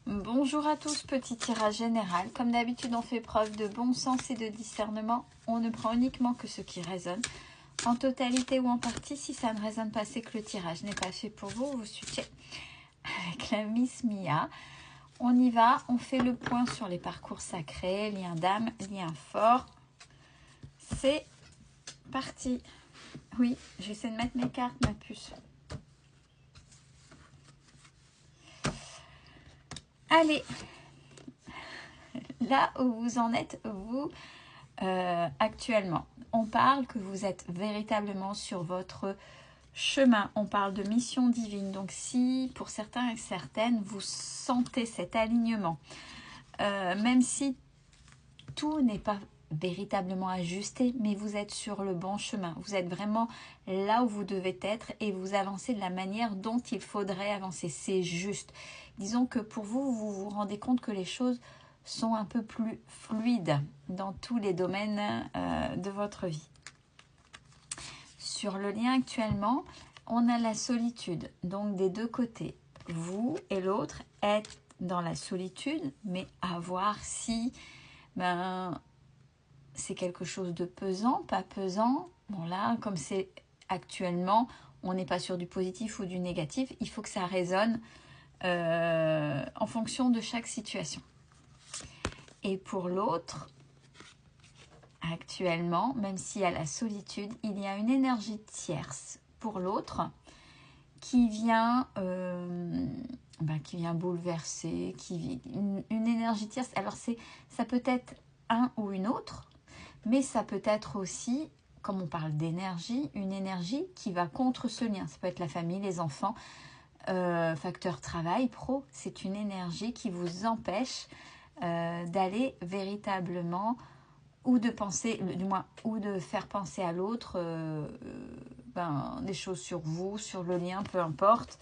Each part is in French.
Bonjour à tous, petit tirage général. Comme d'habitude, on fait preuve de bon sens et de discernement. On ne prend uniquement que ce qui résonne. En totalité ou en partie, si ça ne résonne pas, c'est que le tirage n'est pas fait pour vous. Vous suivez avec la Miss Mia. On y va, on fait le point sur les parcours sacrés, lien d'âme, lien fort. C'est parti. Oui, j'essaie de mettre mes cartes, ma puce. Allez, là où vous en êtes, vous, actuellement. On parle que vous êtes véritablement sur votre chemin. On parle de mission divine. Donc si, pour certains et certaines, vous sentez cet alignement, même si tout n'est pas véritablement ajusté, mais vous êtes sur le bon chemin. Vous êtes vraiment là où vous devez être et vous avancez de la manière dont il faudrait avancer. C'est juste. Disons que pour vous, vous vous rendez compte que les choses sont un peu plus fluides dans tous les domaines de votre vie. Sur le lien actuellement, on a la solitude. Donc des deux côtés, vous et l'autre êtes dans la solitude, mais à voir si c'est quelque chose de pesant, pas pesant. Bon là, comme c'est actuellement, on n'est pas sur du positif ou du négatif. Il faut que ça résonne en fonction de chaque situation. Et pour l'autre, actuellement, même s'il y a la solitude, il y a une énergie tierce pour l'autre qui vient bouleverser, une énergie tierce. Alors ça peut être un ou une autre, mais ça peut être aussi, comme on parle d'énergie, une énergie qui va contre ce lien. Ça peut être la famille, les enfants, facteur travail, pro. C'est une énergie qui vous empêche d'aller véritablement ou de penser, du moins, ou de faire penser à l'autre des choses sur vous, sur le lien, peu importe.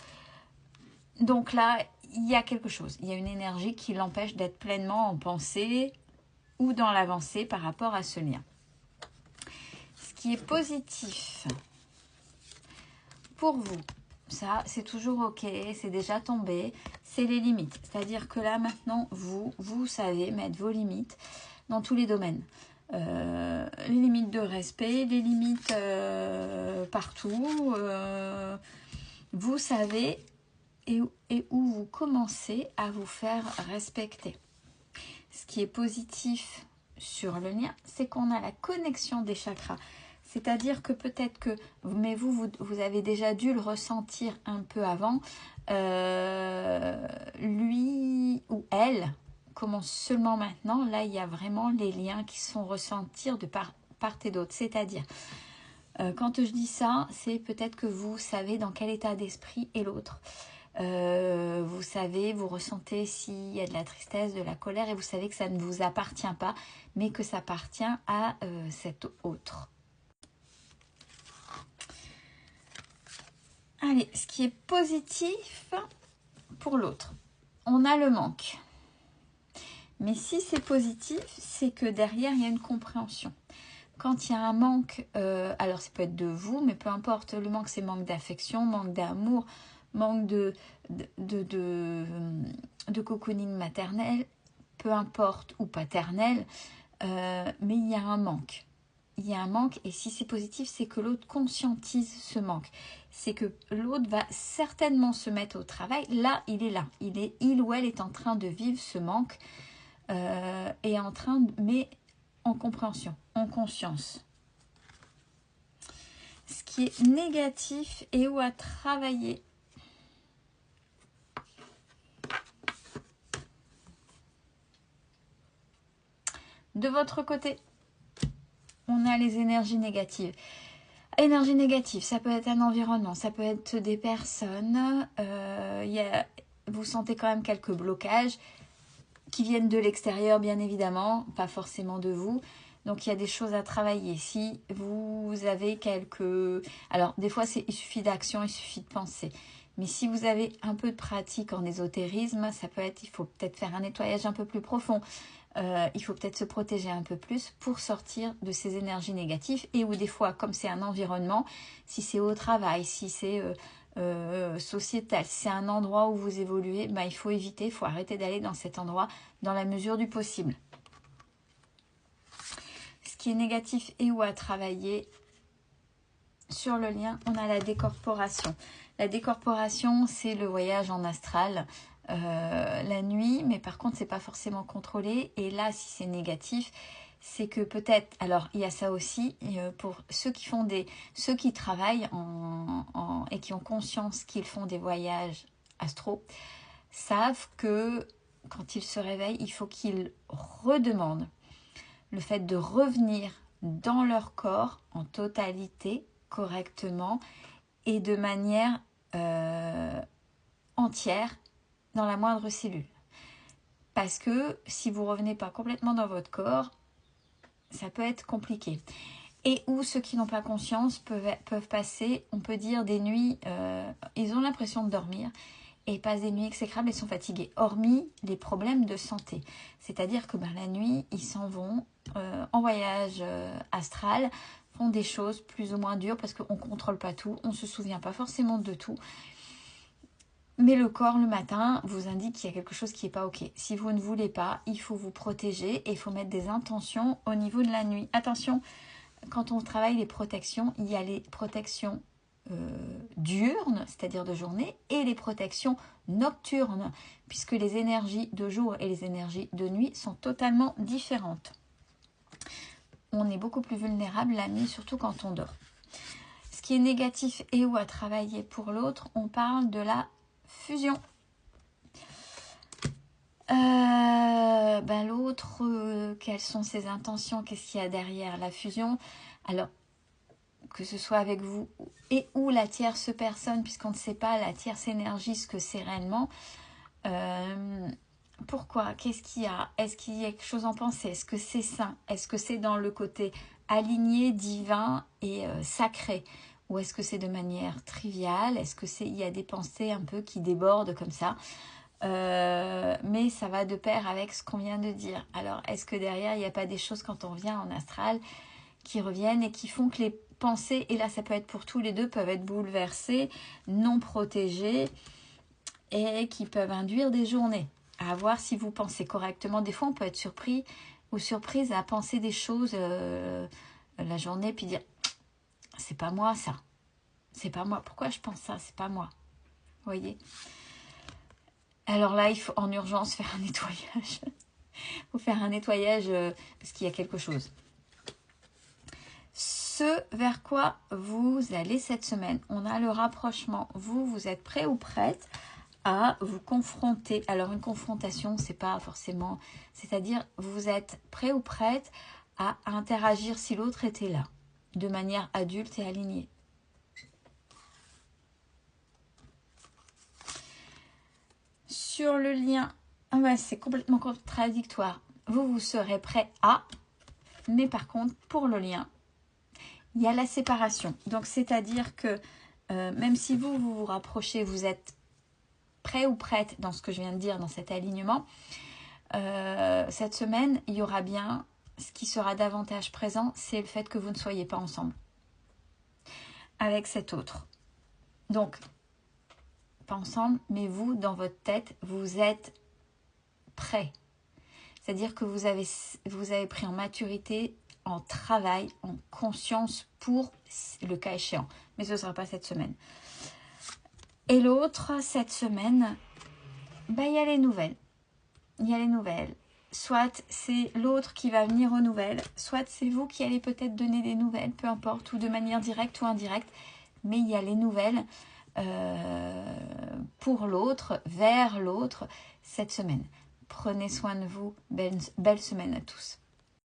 Donc là, il y a quelque chose. Il y a une énergie qui l'empêche d'être pleinement en pensée ou dans l'avancée par rapport à ce lien. Ce qui est positif pour vous, ça, c'est toujours ok, c'est déjà tombé, c'est les limites. C'est-à-dire que là, maintenant, vous savez mettre vos limites dans tous les domaines. Les limites de respect, les limites partout. Vous savez et où vous commencez à vous faire respecter. Ce qui est positif sur le lien, c'est qu'on a la connexion des chakras. C'est-à-dire que peut-être que, mais vous avez déjà dû le ressentir un peu avant, lui ou elle commence seulement maintenant. Là, il y a vraiment les liens qui sont ressentis de part et d'autre. C'est-à-dire, quand je dis ça, c'est peut-être que vous savez dans quel état d'esprit est l'autre. Vous savez, vous ressentez s'il y a de la tristesse, de la colère, et vous savez que ça ne vous appartient pas, mais que ça appartient à cet autre. Allez, ce qui est positif pour l'autre, on a le manque. Mais si c'est positif, c'est que derrière, il y a une compréhension. Quand il y a un manque, alors ça peut être de vous, mais peu importe, le manque, c'est manque d'affection, manque d'amour, manque de cocooning maternel, peu importe, ou paternel, mais il y a un manque. Il y a un manque, et si c'est positif, c'est que l'autre conscientise ce manque. C'est que l'autre va certainement se mettre au travail. Là, il est là. Il ou elle est en train de vivre ce manque, mais en compréhension, en conscience. Ce qui est négatif et où à travailler. De votre côté, on a les énergies négatives. Énergie négative, ça peut être un environnement, ça peut être des personnes. Vous sentez quand même quelques blocages qui viennent de l'extérieur, bien évidemment, pas forcément de vous. Donc, il y a des choses à travailler. Si vous avez quelques... Alors, des fois, il suffit d'action, il suffit de penser. Mais si vous avez un peu de pratique en ésotérisme, ça peut être... Il faut peut-être faire un nettoyage un peu plus profond. Il faut peut-être se protéger un peu plus pour sortir de ces énergies négatives. Et où des fois, comme c'est un environnement, si c'est au travail, si c'est sociétal, si c'est un endroit où vous évoluez, ben, il faut éviter, il faut arrêter d'aller dans cet endroit dans la mesure du possible. Ce qui est négatif et ou à travailler, sur le lien, on a la décorporation. La décorporation, c'est le voyage en astral la nuit, mais par contre, c'est pas forcément contrôlé. Et là, si c'est négatif, c'est que peut-être, alors il y a ça aussi pour ceux qui travaillent et qui ont conscience qu'ils font des voyages astro, savent que quand ils se réveillent, il faut qu'ils redemandent le fait de revenir dans leur corps en totalité, correctement et de manière entière dans la moindre cellule. Parce que si vous ne revenez pas complètement dans votre corps, ça peut être compliqué. Et où ceux qui n'ont pas conscience peuvent passer, on peut dire, des nuits, ils ont l'impression de dormir et passent des nuits exécrables et sont fatigués, hormis les problèmes de santé. C'est-à-dire que la nuit, ils s'en vont en voyage astral, font des choses plus ou moins dures parce qu'on ne contrôle pas tout, on ne se souvient pas forcément de tout. Mais le corps, le matin, vous indique qu'il y a quelque chose qui n'est pas OK. Si vous ne voulez pas, il faut vous protéger et il faut mettre des intentions au niveau de la nuit. Attention, quand on travaille les protections, il y a les protections diurnes, c'est-à-dire de journée, et les protections nocturnes, puisque les énergies de jour et les énergies de nuit sont totalement différentes. On est beaucoup plus vulnérable la nuit, surtout quand on dort. Ce qui est négatif et ou à travailler pour l'autre, on parle de la fusion. L'autre, quelles sont ses intentions, qu'est-ce qu'il y a derrière la fusion? Alors, que ce soit avec vous et ou la tierce personne, puisqu'on ne sait pas la tierce énergie ce que c'est réellement. Pourquoi? Qu'est-ce qu'il y a? Est-ce qu'il y a quelque chose en pensée? Est-ce que c'est sain? Est-ce que c'est dans le côté aligné, divin et sacré? Ou est-ce que c'est de manière triviale? Est-ce que il y a des pensées un peu qui débordent comme ça? Mais ça va de pair avec ce qu'on vient de dire. Alors, est-ce que derrière, il n'y a pas des choses quand on vient en astral qui reviennent et qui font que les pensées, et là ça peut être pour tous les deux, peuvent être bouleversées, non protégées et qui peuvent induire des journées. À voir si vous pensez correctement. Des fois, on peut être surpris ou surprise à penser des choses la journée puis dire « c'est pas moi ça, c'est pas moi, pourquoi je pense ça, c'est pas moi ». Vous voyez? Alors là, il faut en urgence faire un nettoyage. Il faut faire un nettoyage parce qu'il y a quelque chose. Ce vers quoi vous allez cette semaine, on a le rapprochement. Vous êtes prêt ou prête à vous confronter. Alors une confrontation, c'est pas forcément, c'est-à-dire vous êtes prêt ou prête à interagir si l'autre était là, de manière adulte et alignée. Sur le lien, c'est complètement contradictoire. Vous serez prêt à, mais par contre, pour le lien, il y a la séparation. Donc, c'est-à-dire que même si vous vous rapprochez, vous êtes prêt ou prête dans ce que je viens de dire, dans cet alignement, cette semaine, il y aura bien ce qui sera davantage présent, c'est le fait que vous ne soyez pas ensemble avec cet autre. Donc, pas ensemble, mais vous, dans votre tête, vous êtes prêt. C'est-à-dire que vous avez pris en maturité, en travail, en conscience pour le cas échéant. Mais ce ne sera pas cette semaine. Et l'autre, cette semaine, il y a les nouvelles. Il y a les nouvelles. Soit c'est l'autre qui va venir aux nouvelles, soit c'est vous qui allez peut-être donner des nouvelles, peu importe, ou de manière directe ou indirecte. Mais il y a les nouvelles pour l'autre, vers l'autre, cette semaine. Prenez soin de vous. Belle semaine à tous.